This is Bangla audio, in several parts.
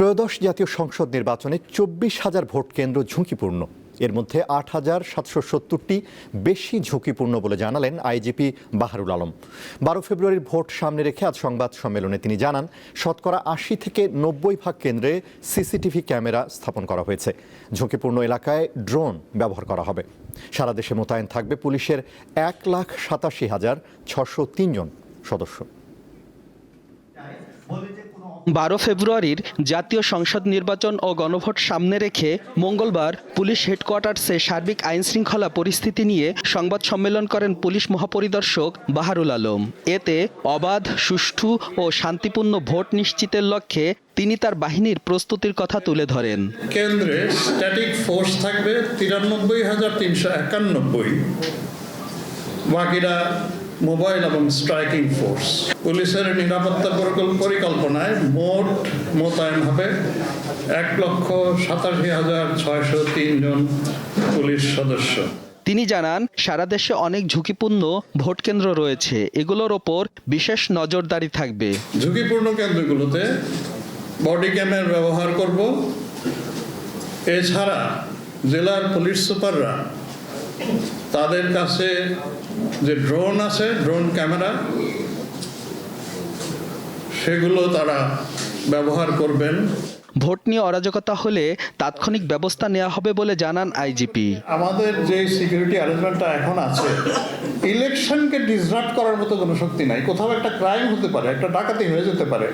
ত্রয়োদশ জাতীয় সংসদ নির্বাচনে ২৪,০০০ ভোট কেন্দ্র ঝুঁকিপূর্ণ। এর মধ্যে ৮,৭৭০টি বেশি ঝুঁকিপূর্ণ বলে জানালেন আইজিপি বাহারুল আলম। ১২ ফেব্রুয়ারির ভোট সামনে রেখে আজ সংবাদ সম্মেলনে তিনি জানান, শতকরা ৮০ থেকে ৯০ কেন্দ্রে সিসিটিভি ক্যামেরা স্থাপন করা হয়েছে। ঝুঁকিপূর্ণ এলাকায় ড্রোন ব্যবহার করা হবে। সারা দেশে মোতায়েন থাকবে পুলিশের ১,৮৭,৬০৩ জন সদস্য। ১২ ফেব্রুয়ারির জাতীয় সংসদ নির্বাচন ও গণভোট সামনে রেখে মঙ্গলবার পুলিশ হেডকোয়ার্টার্সে সার্বিক আইনশৃঙ্খলা পরিস্থিতি নিয়ে সংবাদ সম্মেলন করেন পুলিশ মহাপরিদর্শক বাহারুল আলম। এতে অবাধ, সুষ্ঠু ও শান্তিপূর্ণ ভোট নিশ্চিতের লক্ষ্যে তিনি তার বাহিনীর প্রস্তুতির কথা তুলে ধরেন। কেন্দ্রে স্ট্যাটিক ফোর্স থাকবে ৯৩,৩৯১, বাকিরা মোবাইল এবং স্ট্রাইকিং ফোর্স। পুলিশের নিরাপত্তা পরিকল্পনায় মোট মোতায়েন হবে ১,৮৭,৬০৩ জন পুলিশ সদস্য। তিনি জানান, সারা দেশে অনেক ঝুঁকিপূর্ণ ভোট কেন্দ্র রয়েছে, এগুলোর ওপর বিশেষ নজরদারি থাকবে। ঝুঁকিপূর্ণ কেন্দ্রগুলোতে বডি ক্যামেরা ব্যবহার করব। এছাড়া জেলার পুলিশ সুপাররা তাদের কাছে যে ড্রোন আছে, ড্রোন ক্যামেরা, সেগুলো তারা ব্যবহার করবেন। ভোট নিয়ে অরাজকতা হলে তাৎক্ষণিক ব্যবস্থা নেওয়া হবে বলে জানান আইজিপি। আমাদের যে সিকিউরিটি অ্যারেঞ্জমেন্টটা এখন আছে, ইলেকশনকে ডিসরাপ্ট করার মতো কোনো শক্তি নাই। কোথাও একটা ক্রাইম হতে পারে, একটা ডাকাতি হয়ে যেতে পারে,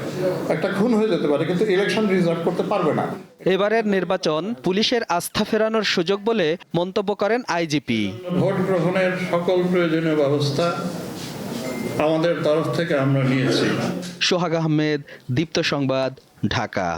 একটা খুন হয়ে যেতে পারে, কিন্তু ইলেকশন ডিসরাপ্ট করতে পারবে না। এবারের নির্বাচন পুলিশের আস্থা ফেরানোর সুযোগ বলে মন্তব্য করেন আইজিপি। ভোট গ্রহণের সকল প্রয়োজনীয় ব্যবস্থা আমাদের তরফ থেকে আমরা নিয়েছি। সোহাগ আহমেদ, দীপ্ত সংবাদ, ঢাকা।